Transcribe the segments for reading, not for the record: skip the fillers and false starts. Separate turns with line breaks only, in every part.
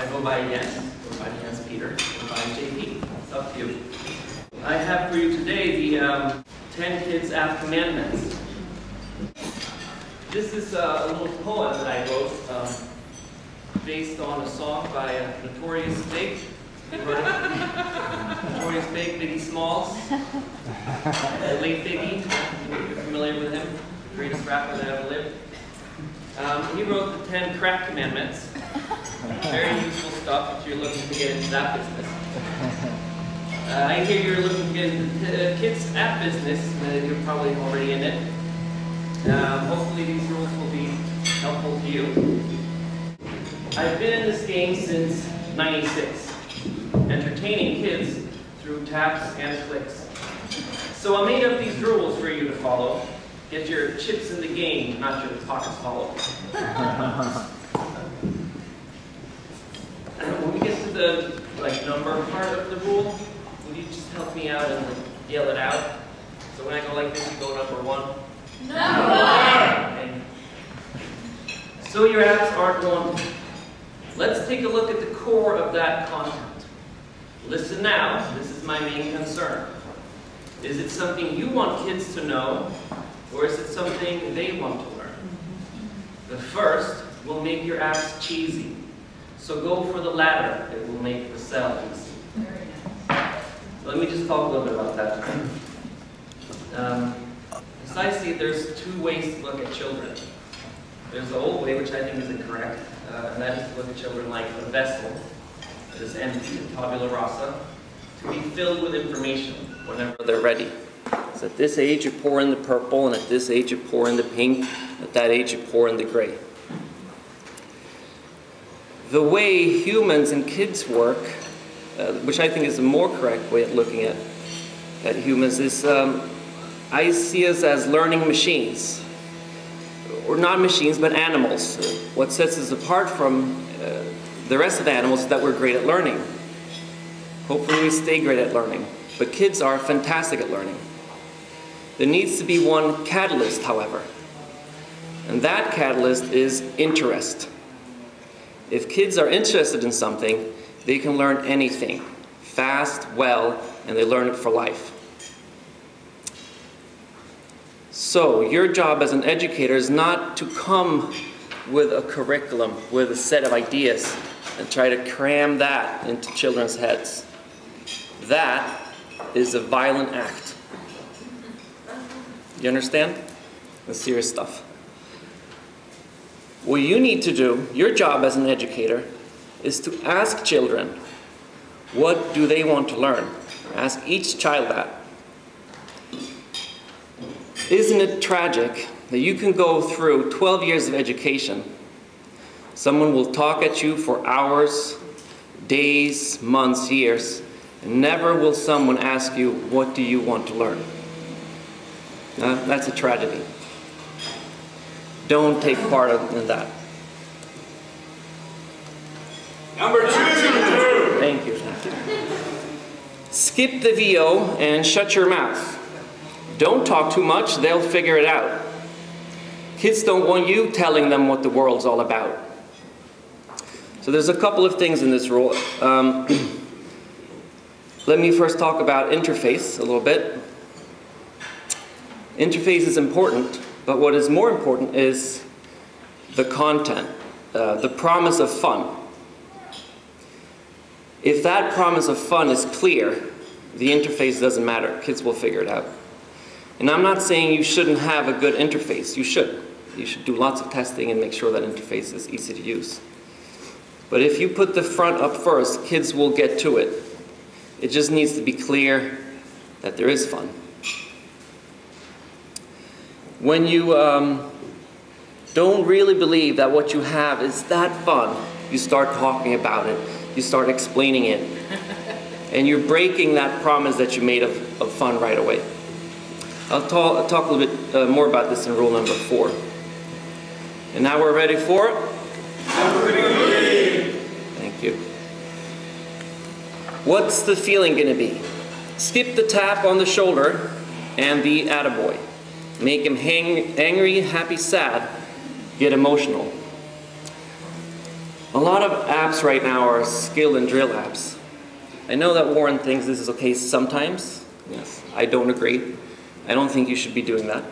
I go by Jens, go by Jens Peter, go by JP. It's up to you. I have for you today the 10 Kids App Commandments. This is a little poem that I wrote based on a song by Notorious Big. You heard of it? Notorious Big, Biggie Smalls. Late Biggie, you're familiar with him, greatest rapper that ever lived. He wrote the 10 crack commandments. Very useful stuff if you're looking to get into that business. I hear you're looking to get into the kids' app business. You're probably already in it. Hopefully these rules will be helpful to you. I've been in this game since '96, entertaining kids through taps and clicks. So I made up these rules for you to follow. Get your chips in the game, not your pockets hollow. When we get to the number part of the rule, will you just help me out and yell it out? So when I go like this, you go number 1. Number 1! Okay. So your apps aren't one. Let's take a look at the core of that content. Listen now, this is my main concern. Is it something you want kids to know, or is it something they want to learn? The first will make your apps cheesy. So go for the latter. It will make the sell easy. Let me just talk a little bit about that. As I see it, there's 2 ways to look at children. There's the old way, which I think is incorrect, and that is to look at children like a vessel that is empty, tabula rasa, to be filled with information whenever they're ready. So at this age you pour in the purple, and at this age you pour in the pink, at that age you pour in the gray. The way humans and kids work, which I think is a more correct way of looking at humans, is I see us as learning machines. Or not machines, but animals. What sets us apart from the rest of the animals is that we're great at learning. Hopefully we stay great at learning. But kids are fantastic at learning. There needs to be one catalyst, however. And that catalyst is interest. If kids are interested in something, they can learn anything, fast, well, and they learn it for life. So, your job as an educator is not to come with a curriculum, with a set of ideas, and try to cram that into children's heads. That is a violent act. You understand? That's serious stuff. What you need to do, your job as an educator, is to ask children, what do they want to learn? Ask each child that. Isn't it tragic that you can go through 12 years of education, someone will talk at you for hours, days, months, years, and never will someone ask you, what do you want to learn? That's a tragedy. Don't take part in that.
Number 2.
Thank you. Skip the VO and shut your mouth. Don't talk too much, they'll figure it out. Kids don't want you telling them what the world's all about. So there's a couple of things in this rule. Let me first talk about interface a little bit. Interface is important, but what is more important is the content, the promise of fun. If that promise of fun is clear, the interface doesn't matter. Kids will figure it out. And I'm not saying you shouldn't have a good interface. You should. You should do lots of testing and make sure that interface is easy to use. But if you put the front up first, kids will get to it. It just needs to be clear that there is fun. When you don't really believe that what you have is that fun, you start talking about it. You start explaining it. And you're breaking that promise that you made of fun right away. I'll talk a little bit more about this in rule number 4. And now we're ready for number 3. Thank you. What's the feeling going to be? Skip the tap on the shoulder and the attaboy. Make him angry, happy, sad, get emotional. A lot of apps right now are skill and drill apps. I know that Warren thinks this is okay sometimes. Yes, I don't agree. I don't think you should be doing that.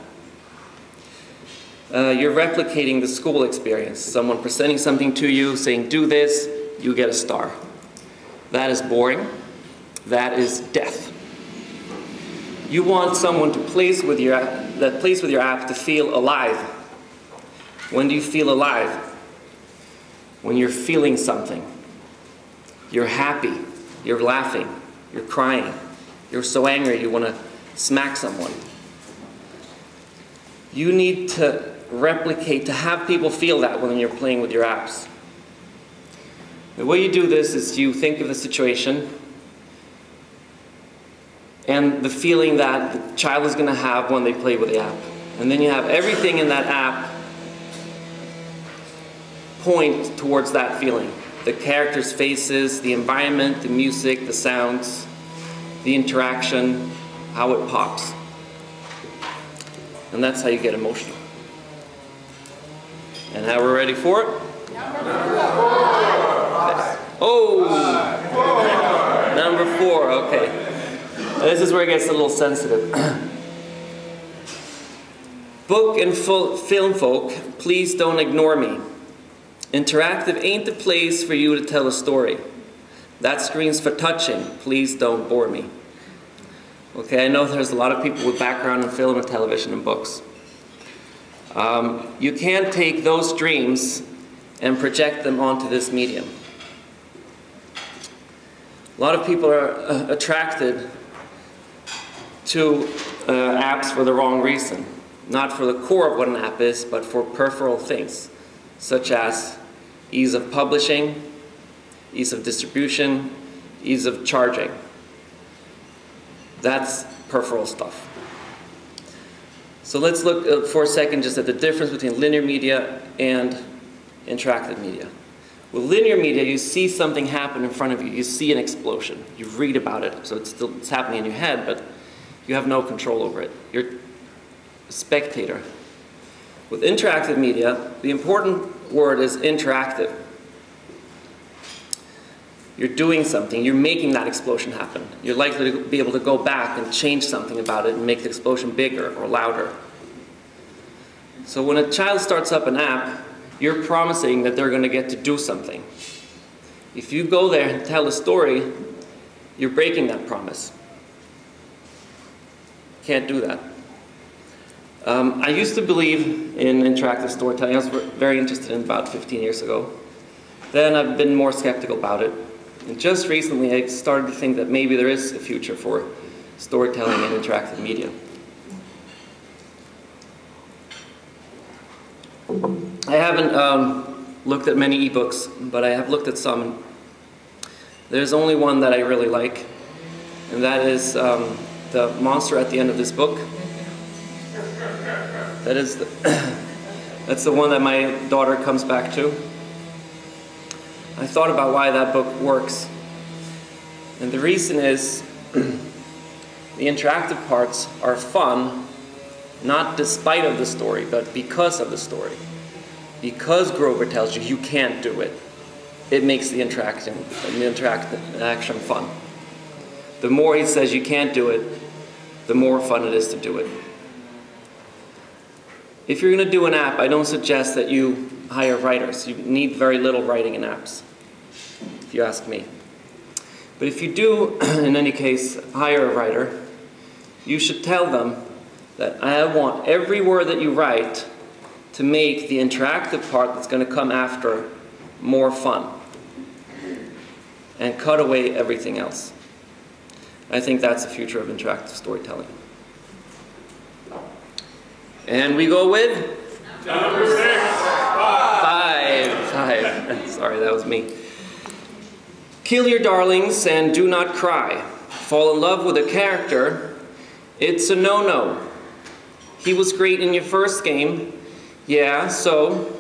You're replicating the school experience. Someone presenting something to you, saying, do this, you get a star. That is boring. That is death. You want someone to plays with your app to feel alive. When do you feel alive? When you're feeling something. You're happy. You're laughing. You're crying. You're so angry you want to smack someone. You need to replicate, to have people feel that when you're playing with your apps. The way you do this is you think of the situation and the feeling that the child is going to have when they play with the app. And then you have everything in that app point towards that feeling. The characters' faces, the environment, the music, the sounds, the interaction, how it pops. And that's how you get emotional. And how we're ready for it? Oh! Number 4, okay. This is where it gets a little sensitive. Book and film folk, please don't ignore me. Interactive ain't the place for you to tell a story. That screen's for touching. Please don't bore me. Okay, I know there's a lot of people with background in film and television and books. You can't take those dreams and project them onto this medium. A lot of people are attracted to apps for the wrong reason. Not for the core of what an app is, but for peripheral things, such as ease of publishing, ease of distribution, ease of charging. That's peripheral stuff. So let's look for a second just at the difference between linear media and interactive media. With linear media, you see something happen in front of you. You see an explosion. You read about it, so it's happening in your head, but you have no control over it. You're a spectator. With interactive media, the important word is interactive. You're doing something. You're making that explosion happen. You're likely to be able to go back and change something about it and make the explosion bigger or louder. So when a child starts up an app, you're promising that they're going to get to do something. If you go there and tell a story, you're breaking that promise. Can't do that. I used to believe in interactive storytelling. I was very interested in it about 15 years ago. Then I've been more skeptical about it. And just recently I started to think that maybe there is a future for storytelling and interactive media. I haven't looked at many ebooks, but I have looked at some. There's only one that I really like, and that is the monster at the end of this book. That's the one that my daughter comes back to. I thought about why that book works. And the reason is the interactive parts are fun, not despite of the story, but because of the story. Because Grover tells you you can't do it, it makes the interaction fun. The more he says you can't do it, the more fun it is to do it. If you're going to do an app, I don't suggest that you hire writers. You need very little writing in apps, if you ask me. But if you do, in any case, hire a writer, you should tell them that I want every word that you write to make the interactive part that's going to come after more fun. And cut away everything else. I think that's the future of interactive storytelling. And we go with?
Number 6.
5. Sorry, that was me. Kill your darlings and do not cry. Fall in love with a character. It's a no-no. He was great in your first game. Yeah, so.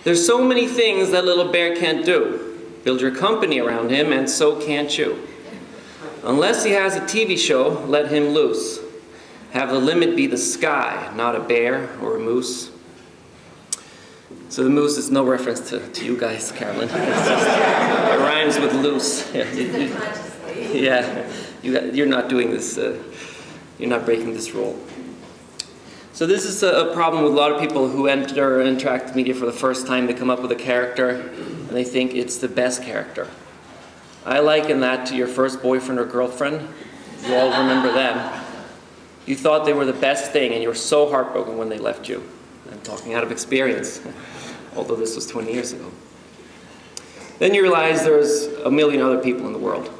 There's so many things that little bear can't do. Build your company around him, and so can't you. Unless he has a TV show, let him loose. Have the limit be the sky, not a bear or a moose. So the moose is no reference to you guys, Carolyn. It rhymes with loose. Yeah, you're not doing this, you're not breaking this rule. So this is a problem with a lot of people who enter interactive media for the first time. They come up with a character and they think it's the best character. I liken that to your first boyfriend or girlfriend. You all remember them. You thought they were the best thing and you were so heartbroken when they left you. I'm talking out of experience, although this was 20 years ago. Then you realize there's a million other people in the world.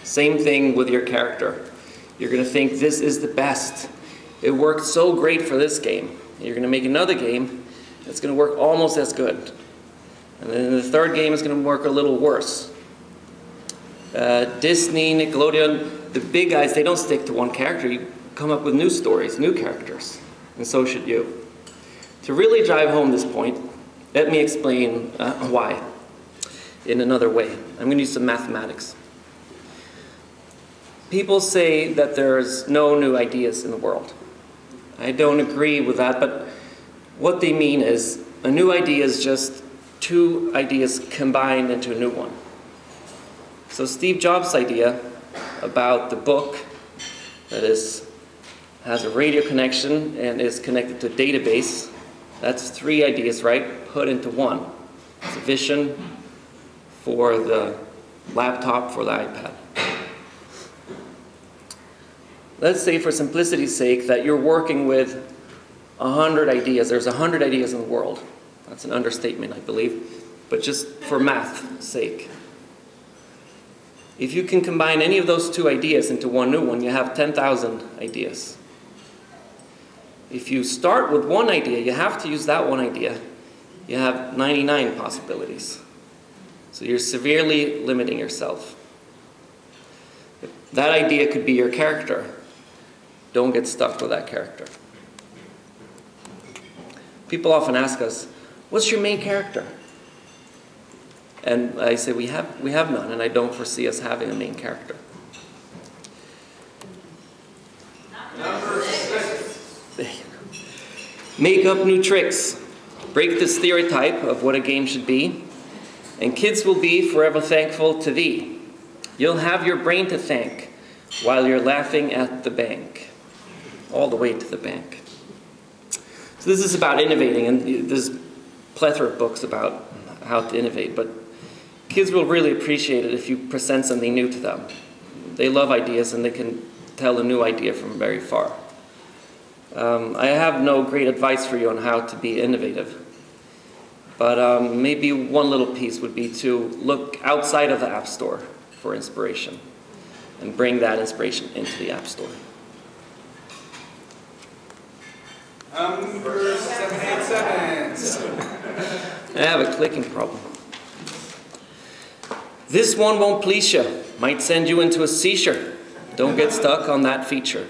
Same thing with your character. You're going to think this is the best. It worked so great for this game. You're going to make another game that's going to work almost as good. And then the third game is going to work a little worse. Disney, Nickelodeon, the big guys, they don't stick to one character. You come up with new stories, new characters. And so should you. To really drive home this point, let me explain why in another way. I'm going to use some mathematics. People say that there's no new ideas in the world. I don't agree with that, but what they mean is a new idea is just two ideas combined into a new one. So Steve Jobs' idea about the book that has a radio connection and is connected to a database, that's three ideas, right, put into one. It's a vision for the laptop, for the iPad. Let's say, for simplicity's sake, that you're working with 100 ideas. There's 100 ideas in the world. That's an understatement, I believe, but just for math's sake. If you can combine any of those two ideas into one new one, you have 10,000 ideas. If you start with one idea, you have to use that one idea. You have 99 possibilities. So you're severely limiting yourself. That idea could be your character. Don't get stuck with that character. People often ask us, what's your main character? And I say, we have none, and I don't foresee us having a main character.
Number 6.
There you go. Make up new tricks. Break the stereotype of what a game should be. And kids will be forever thankful to thee. You'll have your brain to thank while you're laughing at the bank. All the way to the bank. So this is about innovating, and there's a plethora of books about how to innovate, but kids will really appreciate it if you present something new to them. They love ideas, and they can tell a new idea from very far. I have no great advice for you on how to be innovative, but maybe one little piece would be to look outside of the App Store for inspiration and bring that inspiration into the App Store.
Number 787.
I have a clicking problem. This one won't please you. Might send you into a seizure. Don't get stuck on that feature.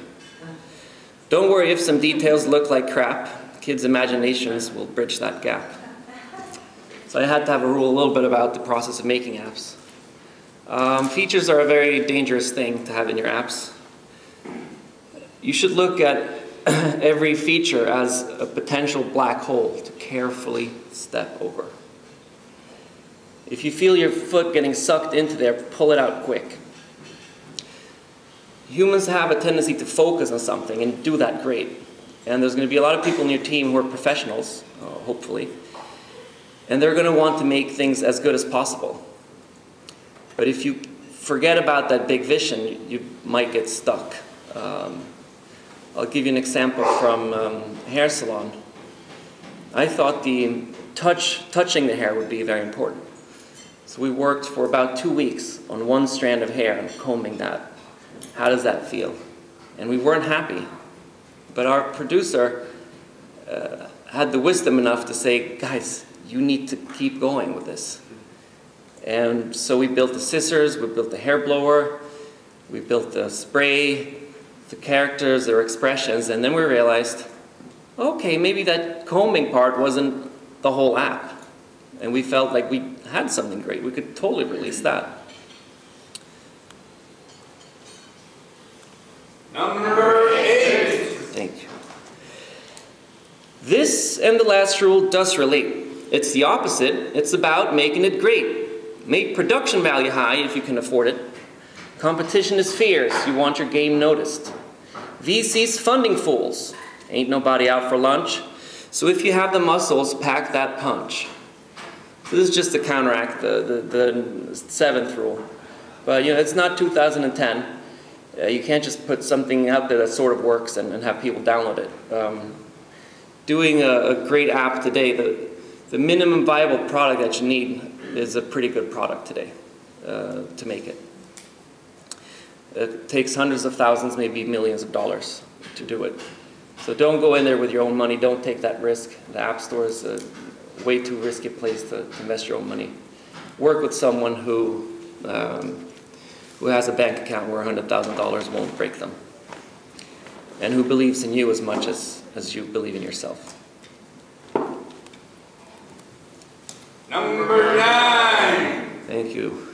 Don't worry if some details look like crap. Kids' imaginations will bridge that gap. So I had to have a rule a little bit about the process of making apps. Features are a very dangerous thing to have in your apps. You should look at every feature as a potential black hole to carefully step over. If you feel your foot getting sucked into there, pull it out quick. Humans have a tendency to focus on something and do that great. And there's going to be a lot of people in your team who are professionals, hopefully, and they're going to want to make things as good as possible. But if you forget about that big vision, you might get stuck. I'll give you an example from a hair salon. I thought the touching the hair would be very important. So we worked for about 2 weeks on one strand of hair and combing that. How does that feel? And we weren't happy. But our producer had the wisdom enough to say, guys, you need to keep going with this. And so we built the scissors, we built the hair blower, we built the spray, the characters, their expressions, and then we realized, okay, maybe that combing part wasn't the whole app. And we felt like we had something great. We could totally release that.
Number 8.
Thank you. This and the last rule does relate. It's the opposite. It's about making it great. Make production value high if you can afford it. Competition is fierce. You want your game noticed. VC's funding fools. Ain't nobody out for lunch. So if you have the muscles, pack that punch. So this is just to counteract the seventh rule. But you know, it's not 2010. You can't just put something out there that sort of works and have people download it. Doing a great app today, the minimum viable product that you need is a pretty good product today to make it. It takes hundreds of thousands, maybe millions of dollars to do it. So don't go in there with your own money. Don't take that risk. The App Store is a way too risky place to invest your own money. Work with someone who has a bank account where $100,000 won't break them, and who believes in you as much as you believe in yourself.
Number 9.
Thank you.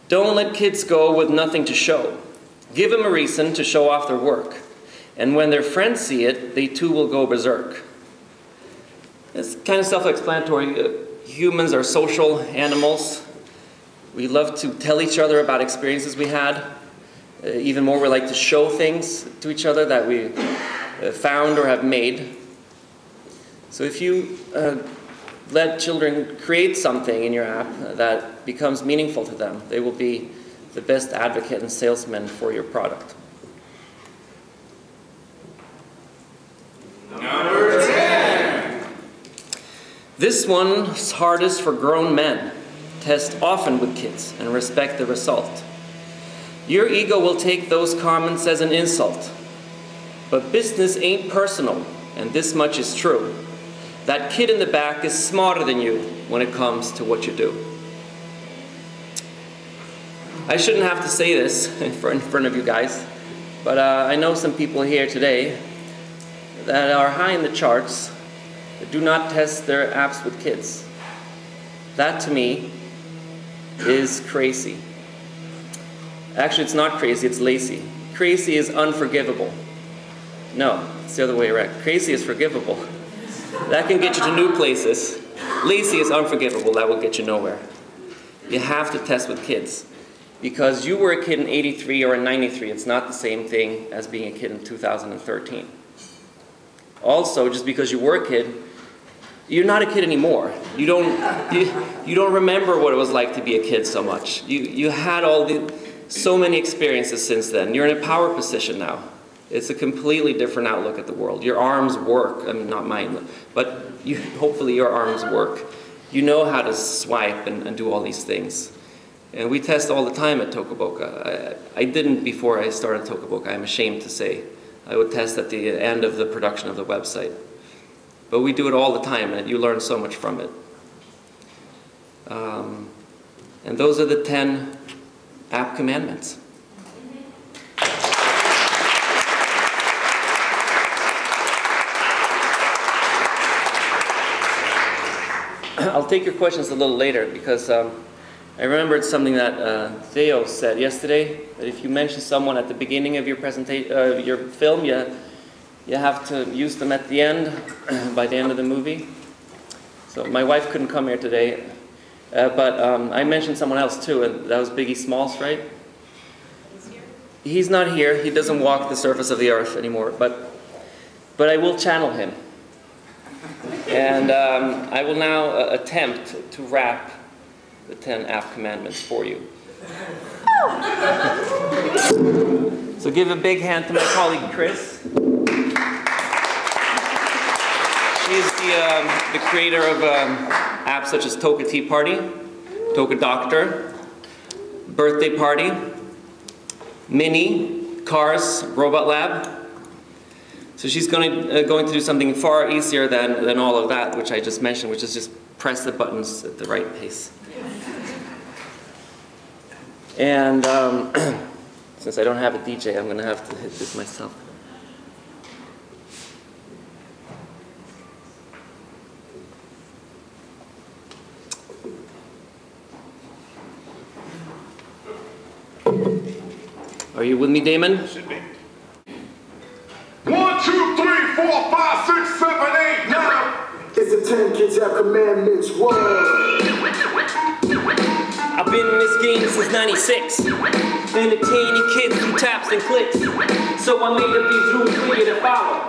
Don't let kids go with nothing to show. Give them a reason to show off their work. And when their friends see it, they too will go berserk. It's kind of self-explanatory. Humans are social animals. We love to tell each other about experiences we had. Even more, we like to show things to each other that we found or have made. So if you let children create something in your app that becomes meaningful to them, they will be the best advocate and salesman for your product.
Number 10.
This one's hardest for grown men. Test often with kids and respect the result. Your ego will take those comments as an insult. But business ain't personal, and this much is true. That kid in the back is smarter than you when it comes to what you do. I shouldn't have to say this in front of you guys, but I know some people here today that are high in the charts that do not test their apps with kids. That to me is crazy. Actually, it's not crazy, it's lazy. Crazy is unforgivable. No, it's the other way around. Crazy is forgivable. That can get you to new places. Lazy is unforgivable. That will get you nowhere. You have to test with kids. Because you were a kid in '83 or in '93, it's not the same thing as being a kid in 2013. Also, just because you were a kid, you're not a kid anymore. You don't remember what it was like to be a kid so much. You had so many experiences since then. You're in a power position now. It's a completely different outlook at the world. Your arms work. I mean, not mine, but hopefully your arms work. You know how to swipe and do all these things. And we test all the time at Toca Boca. I didn't before I started Toca Boca, I'm ashamed to say. I would test at the end of the production of the website. But we do it all the time, and you learn so much from it. And those are the 10 app commandments. I'll take your questions a little later, because I remembered something that Theo said yesterday, that if you mention someone at the beginning of your presentation, your film, you have to use them at the end, by the end of the movie. So my wife couldn't come here today, but I mentioned someone else too, and that was Biggie Smalls, right? He's here? He's not here. He doesn't walk the surface of the earth anymore, but I will channel him. And I will now attempt to rap the 10 app commandments for you. So give a big hand to my colleague Chris. She's the creator of apps such as Toca Tea Party, Toca Doctor, Birthday Party, Mini, Cars, Robot Lab. So she's going to do something far easier than all of that, which I just mentioned, which is just press the buttons at the right pace. And since I don't have a DJ, I'm going to have to hit this myself. Are you with me, Damon?
Should be. 1, 2, 3. 4, 5, 6, 7, 8, 9.
It's the 10 kids have commandments. Whoa.
I've been in this game since '96, entertaining kids through taps and clicks. So I made up these rules for you to follow.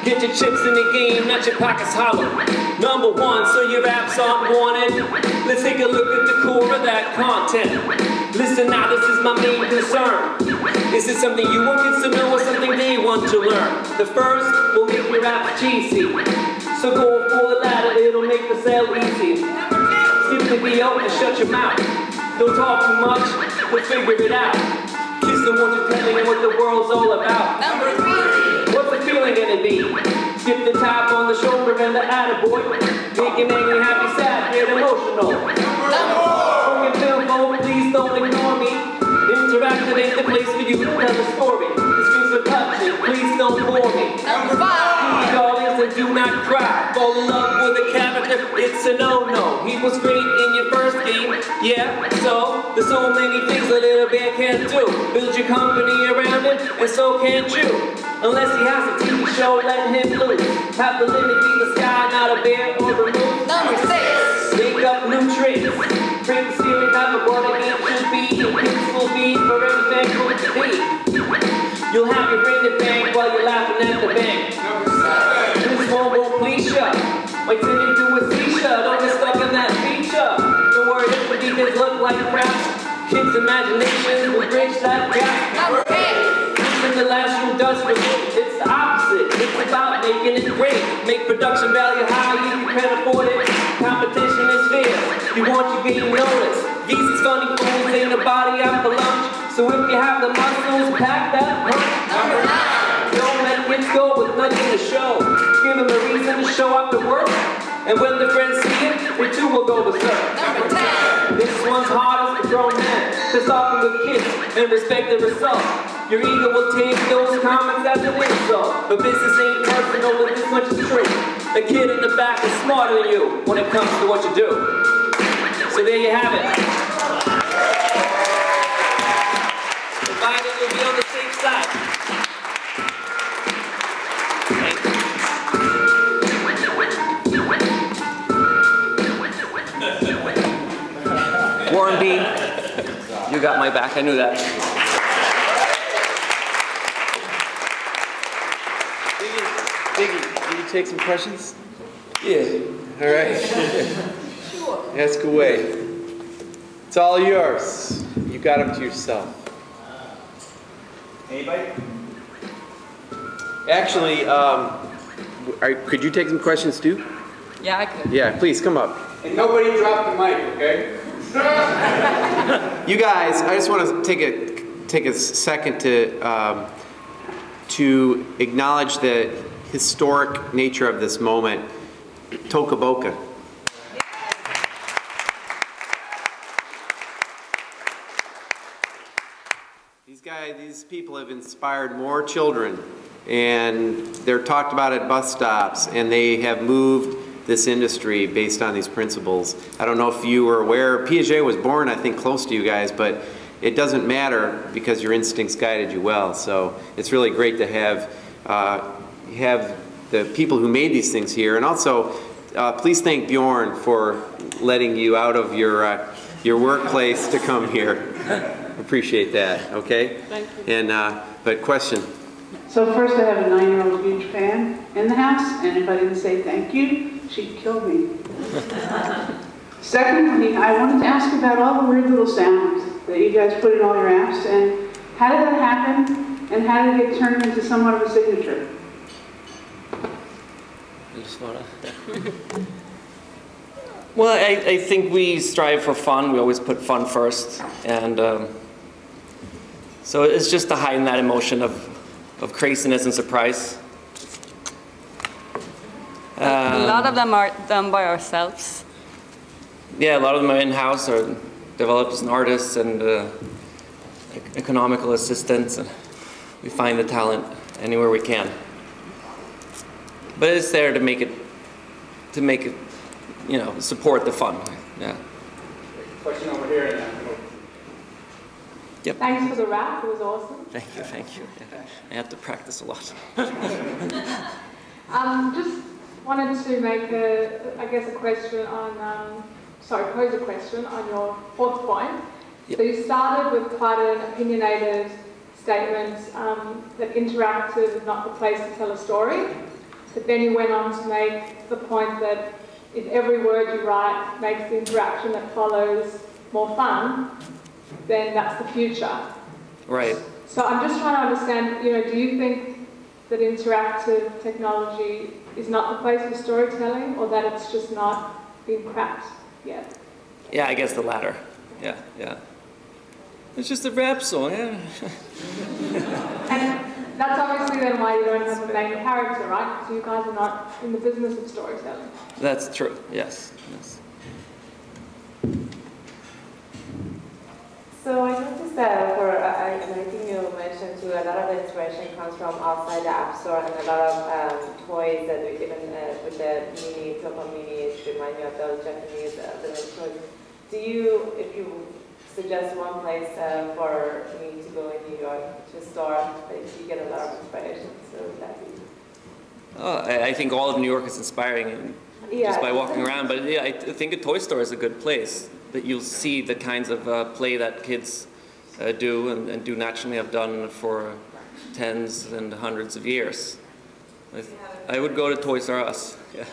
Get your chips in the game, not your pockets hollow. Number one, so your raps aren't wanted. Let's take a look at the core of that content. Listen now, this is my main concern. Is it something you want kids to know or something they want to learn? The first will make your raps cheesy. So go for the latter, it'll make the sale easy. Skip the VO and shut your mouth. Don't talk too much, we'll figure it out. Kids don't want you telling what the world's all about.
Number 3.
What's the feeling gonna be? Skip the tap on the shoulder and the attaboy. Make him angry, happy, sad, get emotional. Broken film, oh, please don't ignore me. Interactive ain't the place for you to tell the story. The screens are touching, please don't bore me.
Number 5.
Darlings, and do not cry. Fall in love with a character, it's a no-no. He was great in your first game, yeah, so there's so many things a little bit can't do. Build your company around him, and so can't you. Unless he has a TV show, let him loose. Have the limit be the sky, not a bear or the moon.
Number 6.
Make up new tricks. Break the stereotype of what a game should be. And kids will be for everything good to be. You'll have your brain to bang while you're laughing at the bank.
Number 7.
This one won't please ya. Might turn into a seashell. Don't get stuck in that feature. Don't worry if the details look like crap. Kids' imagination will bridge that gap.
Number 8.
The last room does for you. It's the opposite. It's about making it great. Make production value high if you can afford it. Competition is fierce. You want your game noticed. These funny fools ain't a body out for lunch. So if you have the muscles, pack that punch.
Number 9.
Don't let kids go with nothing to show. Give them a reason to show up to work. And when the friends see it, they too will go berserk.
Number 10.
This one's hardest for grown men. To soften with kids and respect the result. Your ego will take those comments as an insult. But business ain't personal, and this much is true. The kid in the back is smarter than you when it comes to what you do. So there you have it. Provided you'll be on the safe side. Warren B, you got my back, I knew that.
Biggie, will you take some questions?
Yeah.
All right.
Sure.
Ask away. It's all yours. You got them to yourself.
Anybody?
Actually, could you take some questions too?
Yeah, I could.
Yeah, please come up.
And nobody drop the mic, okay?
You guys, I just want to take a second to acknowledge the historic nature of this moment. Toca Boca. These people have inspired more children, and they're talked about at bus stops, and they have moved this industry based on these principles. I don't know if you were aware, Piaget was born, I think, close to you guys, but it doesn't matter because your instincts guided you well. So it's really great to have the people who made these things here, and also please thank Bjorn for letting you out of your workplace to come here. Appreciate that. Okay. Thank you. And but question.
So first, I have a 9-year-old huge fan in the house, and if I didn't say thank you, she'd kill me. Secondly, I wanted to ask about all the weird little sounds that you guys put in all your apps, and how did that happen, and how did it get turned into somewhat of a signature?
Well, I think we strive for fun. We always put fun first, and so it's just to heighten that emotion of craziness and surprise.
A lot of them are done by ourselves.
Yeah, a lot of them are in-house or developed as artists and economical assistants. And we find the talent anywhere we can. But it's there to make it, you know, support the fun. Yeah.
Question over here.
Yep.
Thanks for the rap, it was awesome.
Thank you, thank you. Yeah. I have to practice a lot.
Just wanted to make a question on, pose a question on your fourth point.
Yep.
So you started with quite an opinionated statement that interactive is not the place to tell a story, but then you went on to make the point that if every word you write makes the interaction that follows more fun, then that's the future.
Right.
So I'm just trying to understand, do you think that interactive technology is not the place for storytelling, or that it's just not been cracked yet?
Yeah, I guess the latter. Yeah, yeah. It's just a rap song, yeah.
And that's obviously then why you don't have a main character, right? Because you guys are not in the business of storytelling.
That's true, yes, yes.
So I noticed that and I think you mentioned too, a lot of the inspiration comes from outside the App Store, and a lot of toys that we even with the mini, Toca mini, it remind me of those Japanese village toys. Do you, if you suggest one place for me to go in New York to store, if you get a lot of inspiration, so would that be?
Oh, I think all of New York is inspiring just by walking around, but yeah, I think a toy store is a good place. That you'll see the kinds of play that kids do and do naturally have done for tens and hundreds of years. I would go to Toys R Us. Yeah,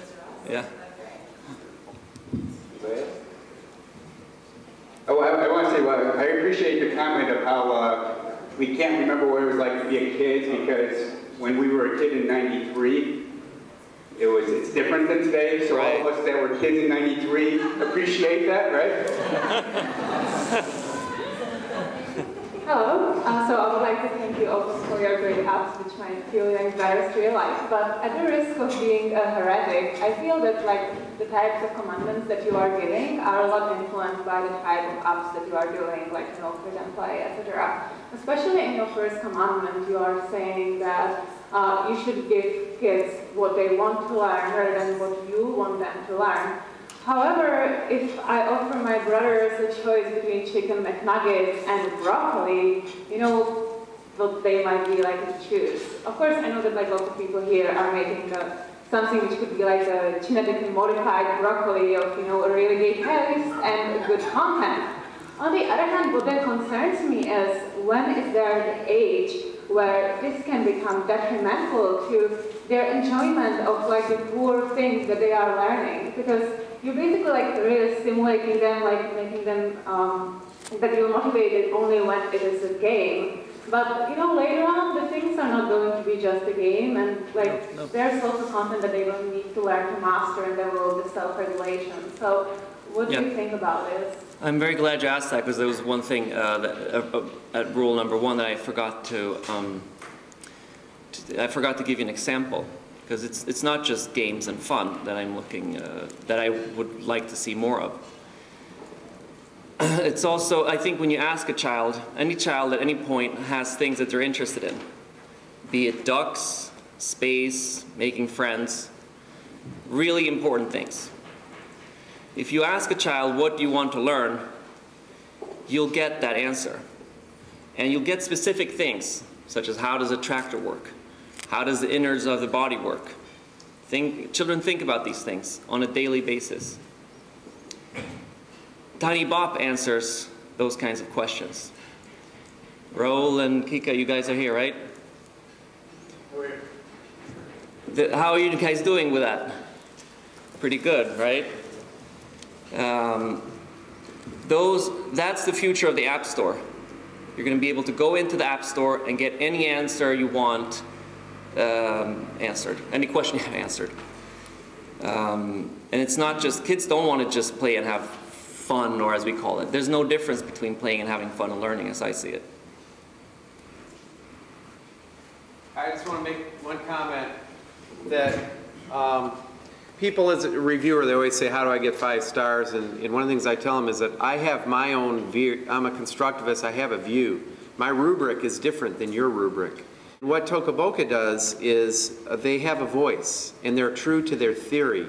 yeah.
Oh, I want to say, I appreciate the comment of how we can't remember what it was like to be a kid, because when we were a kid in '93, it's different than today, so all of us that were kids in '93 appreciate that, right?
Hello, so I would like to thank you also for your great apps, which might feel embarrassed to realize, but at the risk of being a heretic, I feel that the types of commandments that you are giving are a lot influenced by the type of apps that you are doing, like Print and Play, etc. Especially in your first commandment, you are saying that you should give kids what they want to learn rather than what you want them to learn. However, if I offer my brothers a choice between chicken McNuggets and broccoli, what they might be like to choose. Of course, I know that lots of people here are making something which could be like a genetically modified broccoli of a really great taste and good content. On the other hand, what then concerns me is when is there the age where this can become detrimental to their enjoyment of the poor things that they are learning, because you're basically really stimulating them, making them that you're motivated only when it is a game. But later on, the things are not going to be just a game, and there's also content that they will need to learn to master, and there will be self-regulation. So, what do you think about this?
I'm very glad you asked that, because there was one thing at rule number 1 that I forgot to give you an example, because it's not just games and fun that I'm looking that I would like to see more of. It's also, I think, when you ask a child, any child at any point has things that they're interested in, be it ducks, space, making friends, really important things. If you ask a child, what do you want to learn, you'll get that answer. And you'll get specific things, such as how does a tractor work? How does the innards of the body work? Children think about these things on a daily basis. Tiny Bop answers those kinds of questions. Raul and Kika, you guys are here, right? How are you guys doing with that? Pretty good, right? That's the future of the App Store. You're going to be able to go into the App Store and get any answer you want answered. Any question you have answered. And it's not just, kids don't want to just play and have fun, or as we call it. There's no difference between playing and having fun and learning, as I see it.
I just want to make one comment that people as a reviewer, they always say, how do I get 5 stars? And one of the things I tell them is that I have my own view. I'm a constructivist. I have a view. My rubric is different than your rubric. What Toca Boca does is they have a voice, and they're true to their theory.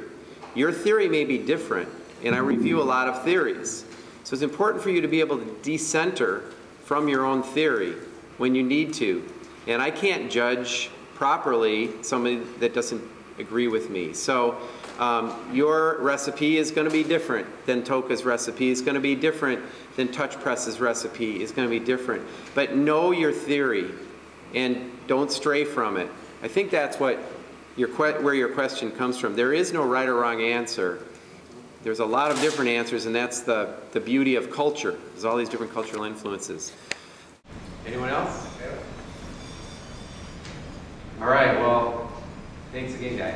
Your theory may be different, and I review a lot of theories. So it's important for you to be able to decenter from your own theory when you need to. And I can't judge properly somebody that doesn't agree with me. So your recipe is going to be different than Toca's recipe. It's going to be different than Touch Press's recipe. It's going to be different. But know your theory and don't stray from it. I think that's what where your question comes from. There is no right or wrong answer. There's a lot of different answers, and that's the beauty of culture. There's all these different cultural influences. Anyone else? All right, well, thanks again, guys.